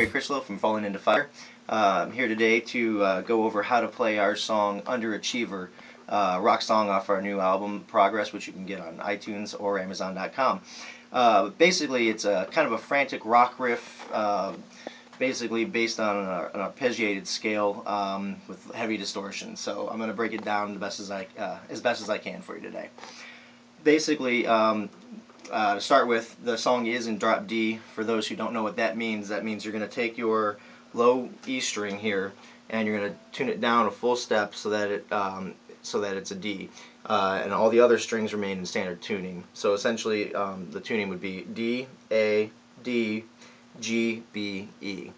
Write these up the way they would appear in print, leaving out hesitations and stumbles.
Cary Crichlow from Fallingintofire. I'm here today to go over how to play our song Underachiever, rock song off our new album Prechorus, which you can get on iTunes or Amazon.com. Basically, it's a kind of a frantic rock riff, basically based on an arpeggiated scale with heavy distortion. So I'm going to break it down as best as I can for you today. Basically, to start with, the song is in drop D. For those who don't know what that means you're going to take your low E string here and you're going to tune it down a full step so that it's a D, and all the other strings remain in standard tuning. So essentially, the tuning would be D, A, D, G, B, E.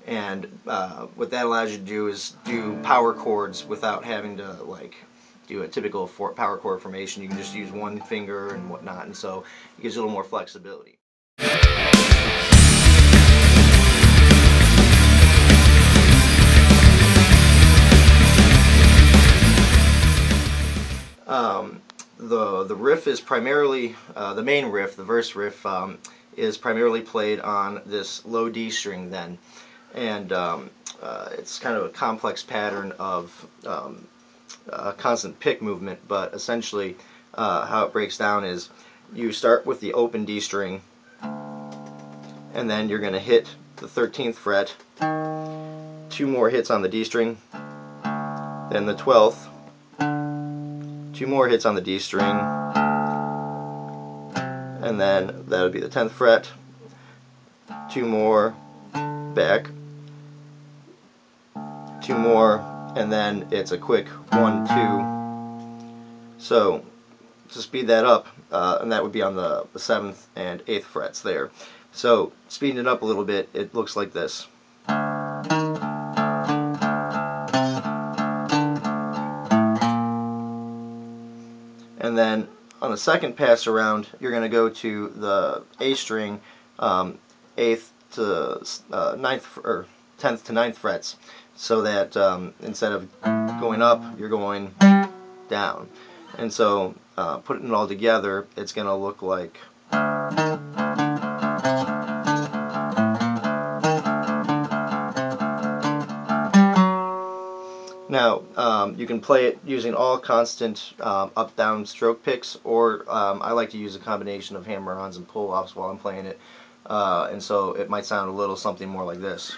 And what that allows you to do is do power chords without having to do a typical power chord formation. You can just use one finger and whatnot, and so it gives you a little more flexibility. The riff is primarily, the main riff, the verse riff, is primarily played on this low D string then. And it's kind of a complex pattern of constant pick movement, but essentially how it breaks down is you start with the open D string, and then you're going to hit the 13th fret, 2 more hits on the D string, then the 12th, 2 more hits on the D string, and then that'll be the 10th fret, 2 more, back, 2 more, and then it's a quick 1, 2. So to speed that up, and that would be on the 7th and 8th frets there. So speeding it up a little bit, it looks like this. And then on the second pass around, you're going to go to the A string, 8th to 9th, or 10th to 9th frets, so that instead of going up, you're going down. And so putting it all together, it's going to look like. Now, you can play it using all constant up-down stroke picks, or I like to use a combination of hammer-ons and pull-offs while I'm playing it, and so it might sound a little something more like this.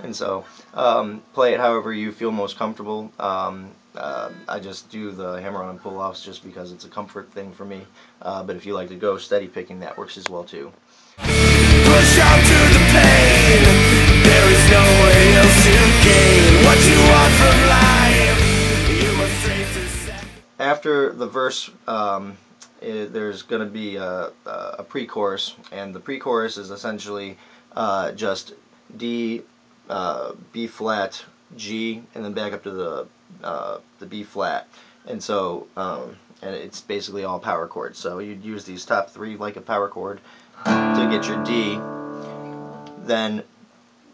And so play it however you feel most comfortable. I just do the hammer-on and pull-offs just because it's a comfort thing for me. But if you like to go steady picking, that works as well too. Push out to the pain. There is no way else to gain what you want from life. You must train to set. After the verse, there's going to be a pre-chorus, and the pre-chorus is essentially just D, B flat, G, and then back up to the B flat, and so and it's basically all power chords. So you'd use these top 3 like a power chord to get your D. Then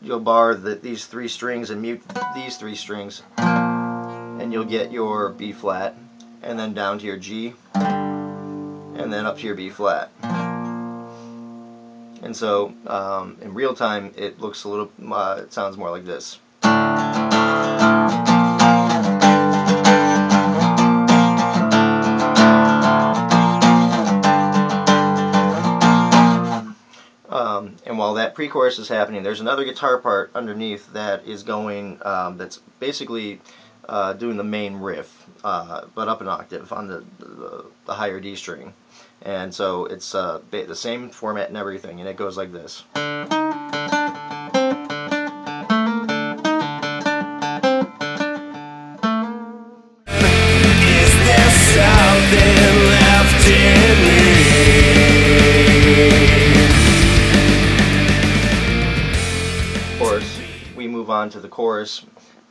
you'll bar these 3 strings and mute these 3 strings, and you'll get your B flat, and then down to your G, and then up to your B flat. And so in real time, it looks a little, it sounds more like this. And while that pre-chorus is happening, there's another guitar part underneath that is going, that's basically doing the main riff, but up an octave on the higher D string. And so it's the same format and everything, and it goes like this. Is there something left in me? Of course, we move on to the chorus,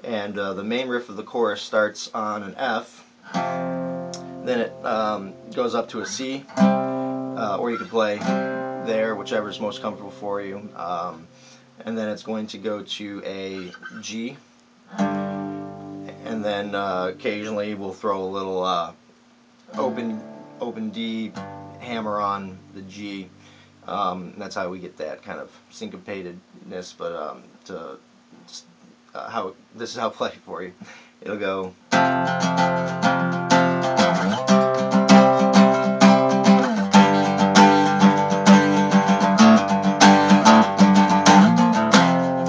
and the main riff of the chorus starts on an F. Then it goes up to a C, or you can play there, whichever is most comfortable for you. And then it's going to go to a G, and then occasionally we'll throw a little open D hammer on the G. That's how we get that kind of syncopatedness. But this is how I'll play it for you. It'll go.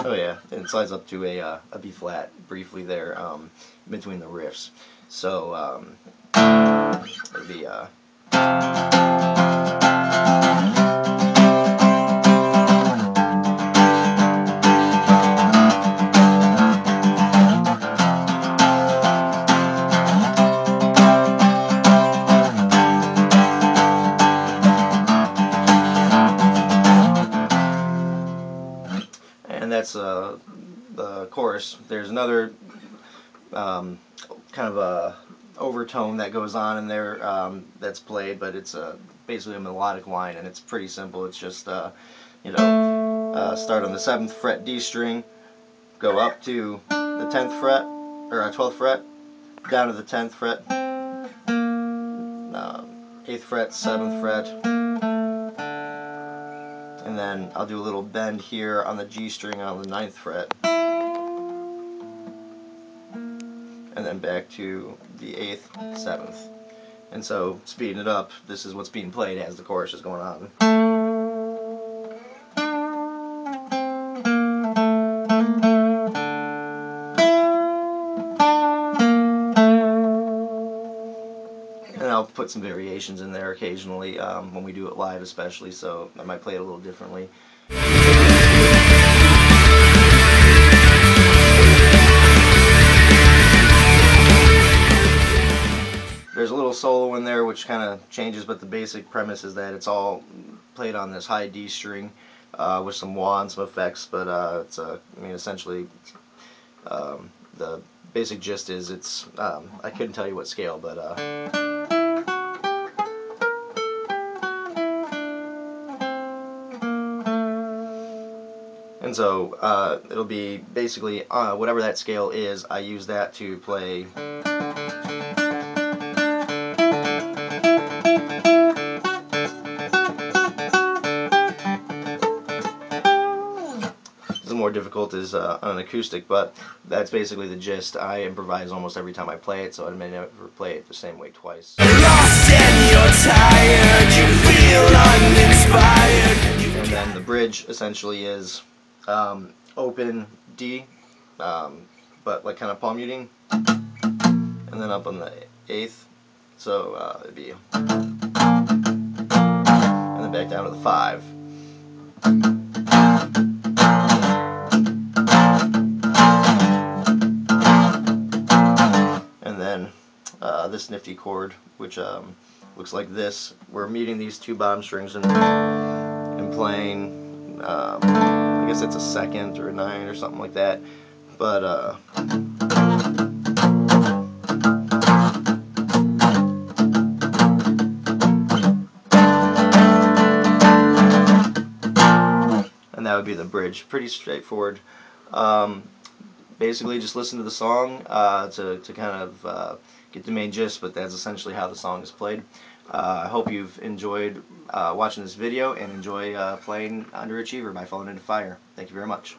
Oh yeah, and it slides up to a B flat briefly there between the riffs. So it'll be and that's the chorus. There's another kind of a overtone that goes on in there that's played, but it's basically a melodic line, and it's pretty simple. It's just start on the 7th fret D string, go up to the 10th fret or 12th fret, down to the 10th fret, 8th fret, 7th fret, and then I'll do a little bend here on the G string on the 9th fret, and then back to the 8th, 7th. And so, speeding it up, this is what's being played as the chorus is going on. And I'll put some variations in there occasionally when we do it live especially, so I might play it a little differently. There's a little solo in there which kind of changes, but the basic premise is that it's all played on this high D string with some wah and some effects, but it's I mean, essentially the basic gist is it's I couldn't tell you what scale, but and so it'll be basically whatever that scale is, I use that to play. More difficult is on an acoustic, but that's basically the gist. I improvise almost every time I play it, so I may never play it the same way twice. Lost and you're tired, you feel uninspired. And then the bridge essentially is open D, but like kind of palm muting, and then up on the 8th, so it'd be, and then back down to the 5. This nifty chord, which looks like this. We're meeting these two bottom strings and playing, I guess it's a 2nd or a 9 or something like that, but and that would be the bridge. Pretty straightforward. Basically just listen to the song to kind of get the main gist, but that's essentially how the song is played. I hope you've enjoyed watching this video and enjoy playing Underachiever by Fallingintofire. Thank you very much.